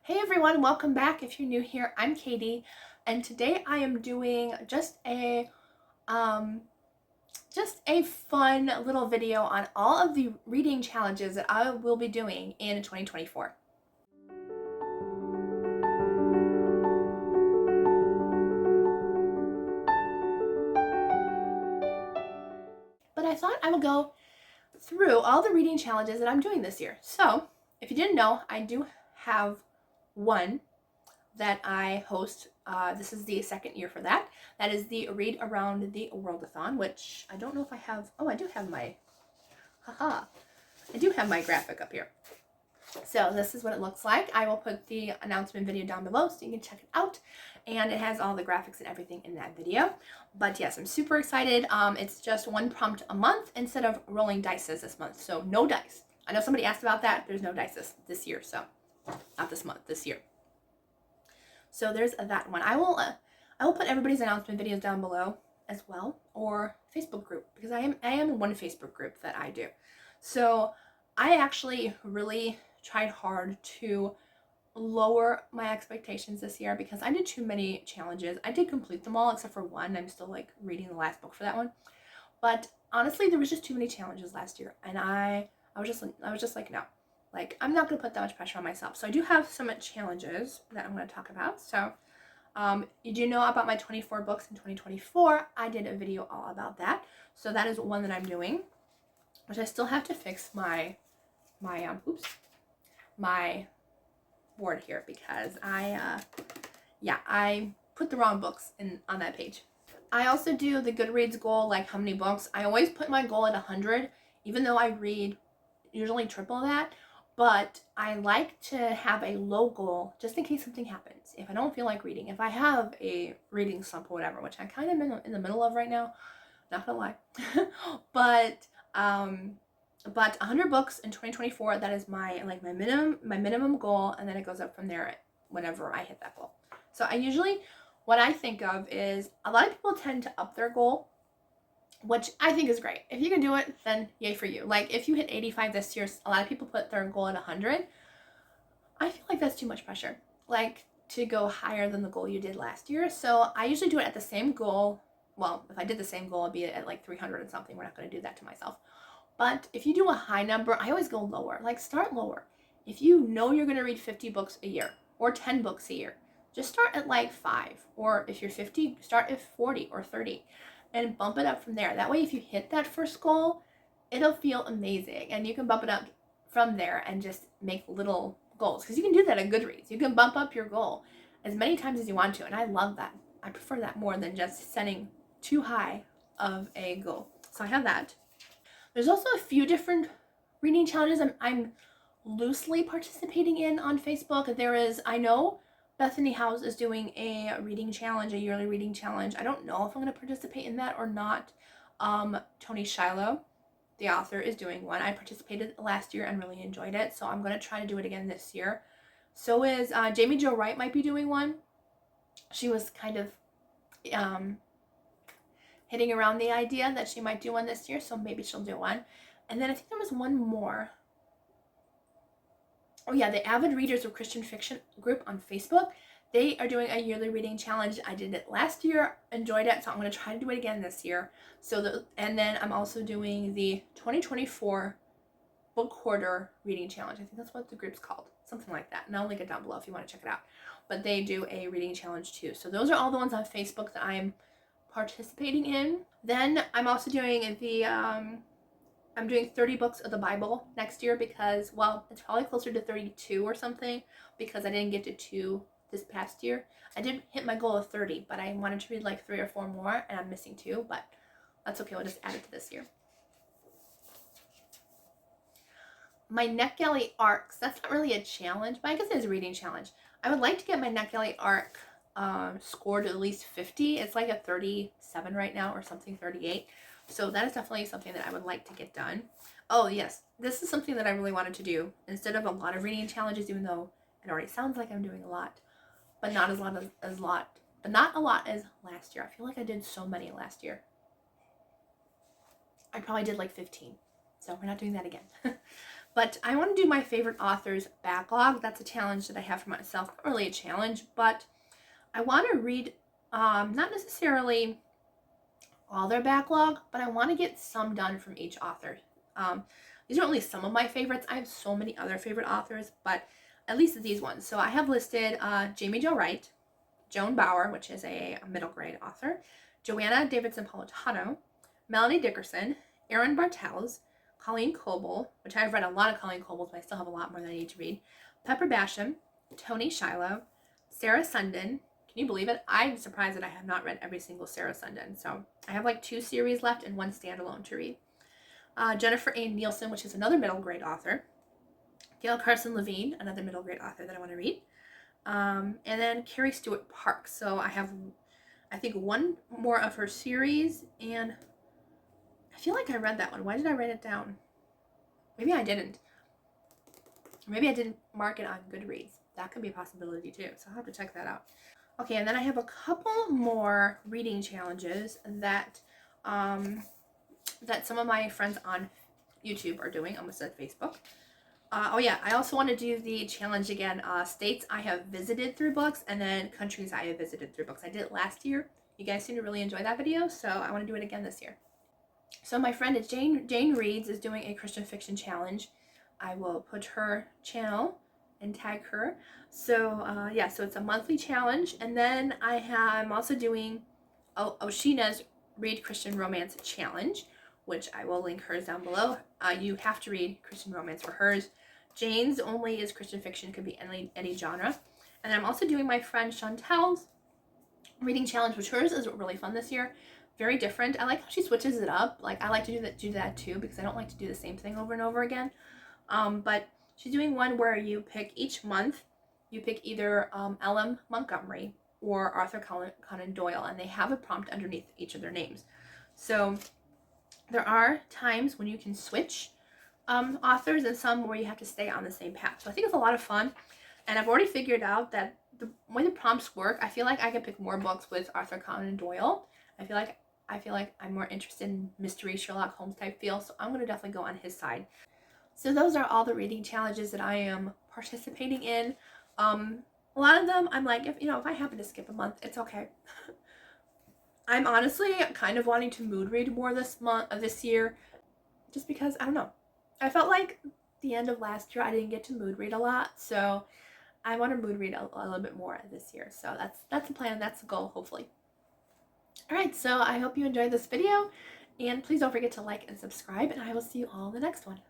Hey everyone, welcome back. If you're new here, I'm Katie, and today I am doing um just a fun little video on all of the reading challenges that I will be doing in 2024. But I thought I would go through all the reading challenges that I'm doing this year. So, if you didn't know, I do have one that I host. This is the second year for that. That is the Read Around the World-a-thon, which I don't know if I have. Oh, I do have my, I do have my graphic up here. So this is what it looks like. I will put the announcement video down below so you can check it out. And it has all the graphics and everything in that video. But yes, I'm super excited. It's just one prompt a month instead of rolling dices this month. So no dice. I know somebody asked about that. There's no dice this year. So not this month, this year. So there's that one. I will put everybody's announcement videos down below as well, or Facebook group, because I am in one Facebook group that I do. So I actually really tried hard to lower my expectations this year because I did too many challenges. I did complete them all except for one. I'm still like reading the last book for that one. But honestly, there was just too many challenges last year, and I was just like, no. Like, I'm not going to put that much pressure on myself. So I do have some challenges that I'm going to talk about. So you do know about my 24 books in 2024. I did a video all about that. So that is one that I'm doing, which I still have to fix my board here because I put the wrong books on that page. I also do the Goodreads goal, like how many books. I always put my goal at 100, even though I read usually triple that. But I like to have a low goal just in case something happens. If I don't feel like reading, if I have a reading slump or whatever, which I kind of am in the middle of right now, not gonna lie. but 100 books in 2024, that is my minimum goal, and then it goes up from there whenever I hit that goal. So what I think of is a lot of people tend to up their goal, which I think is great. If you can do it, then yay for you. Like, if you hit 85 this year, a lot of people put their goal at 100. I feel like that's too much pressure, like, to go higher than the goal you did last year. So I usually do it at the same goal. Well, if I did the same goal, I'd be at like 300 and something. We're not going to do that to myself. But if you do a high number, I always go lower. Like, start lower. If you know you're going to read 50 books a year or 10 books a year, just start at like 5. Or if you're 50, start at 40 or 30 and bump it up from there. That way, if you hit that first goal, it'll feel amazing. And you can bump it up from there and just make little goals. Because you can do that on Goodreads. You can bump up your goal as many times as you want to. And I love that. I prefer that more than just setting too high of a goal. So I have that. There's also a few different reading challenges I'm loosely participating in on Facebook. I know Bethany House is doing a reading challenge, a yearly reading challenge. I don't know if I'm going to participate in that or not. Tony Shiloh, the author, is doing one. I participated last year and really enjoyed it, so I'm going to try to do it again this year. So is Jamie Jo Wright might be doing one. She was kind of hitting around the idea that she might do one this year, so maybe she'll do one. And then I think there was one more. Oh yeah, the Avid Readers of Christian Fiction group on Facebook. They are doing a yearly reading challenge. I did it last year, enjoyed it, so I'm going to try to do it again this year. And then I'm also doing the 2024 book hoarder reading challenge. I think that's what the group's called, something like that. And I'll link it down below if you want to check it out. But they do a reading challenge too. So those are all the ones on Facebook that I'm participating in. Then I'm also doing I'm doing 30 books of the Bible next year because, well, it's probably closer to 32 or something because I didn't get to 2 this past year. I did hit my goal of 30, but I wanted to read like 3 or 4 more, and I'm missing 2, but that's okay. We'll just add it to this year. My NetGalley arcs, that's not really a challenge, but I guess it is a reading challenge. I would like to get my NetGalley arc scored at least 50. It's like a 37 right now or something, 38. So that is definitely something that I would like to get done. Oh yes, this is something that I really wanted to do instead of a lot of reading challenges, even though it already sounds like I'm doing a lot, but not a lot as last year. I feel like I did so many last year. I probably did like 15. So we're not doing that again. But I want to do my favorite authors backlog. That's a challenge that I have for myself. Not really a challenge, but I want to read not necessarily all their backlog, but I want to get some done from each author. These are only some of my favorites. I have so many other favorite authors, but at least these ones. So I have listed Jamie Jo Wright, Joan Bauer, which is a middle grade author, Joanna Davidson Politano, Melanie Dickerson, Erin Bartels, Colleen Coble, which I've read a lot of Colleen Cobles, but I still have a lot more that I need to read, Pepper Basham, Toni Shiloh, Sarah Sundin. Can you believe it? I'm surprised that I have not read every single Sarah Sundin. So I have like 2 series left and 1 standalone to read. Jennifer A. Nielsen, which is another middle grade author. Gail Carson Levine, another middle grade author that I want to read. And then Carrie Stewart Parks. So I have, I think, 1 more of her series, and I feel like I read that one. Why did I write it down? Maybe I didn't. Maybe I didn't mark it on Goodreads. That could be a possibility too, so I'll have to check that out. Okay, and then I have a couple more reading challenges that that some of my friends on YouTube are doing. I almost said Facebook. Oh yeah, I also want to do the challenge again. States I have visited through books, and then countries I have visited through books. I did it last year. You guys seem to really enjoy that video, so I want to do it again this year. So my friend Jane Reads is doing a Christian fiction challenge. I will put her channel and tag her. So yeah, so it's a monthly challenge. And then I'm also doing Oshina's Read Christian Romance Challenge, which I will link hers down below. You have to read Christian romance for hers. Jane's only is Christian fiction, could be any genre. And then I'm also doing my friend Chantel's reading challenge, which hers is really fun this year. Very different. I like how she switches it up. Like, I like to do that too, because I don't like to do the same thing over and over again. But she's doing one where you pick each month, you pick either L.M. Montgomery or Arthur Conan Doyle, and they have a prompt underneath each of their names. So there are times when you can switch authors, and some where you have to stay on the same path. So I think it's a lot of fun, and I've already figured out that the way the prompts work, I feel like I can pick more books with Arthur Conan Doyle. I feel like I'm more interested in mystery, Sherlock Holmes type feel, so I'm going to definitely go on his side. So those are all the reading challenges that I am participating in. A lot of them, I'm like, if I happen to skip a month, it's okay. I'm honestly kind of wanting to mood read more this year, just because, I don't know. I felt like the end of last year I didn't get to mood read a lot, so I want to mood read a little bit more this year. So that's the plan, that's the goal, hopefully. Alright, so I hope you enjoyed this video, and please don't forget to like and subscribe, and I will see you all in the next one.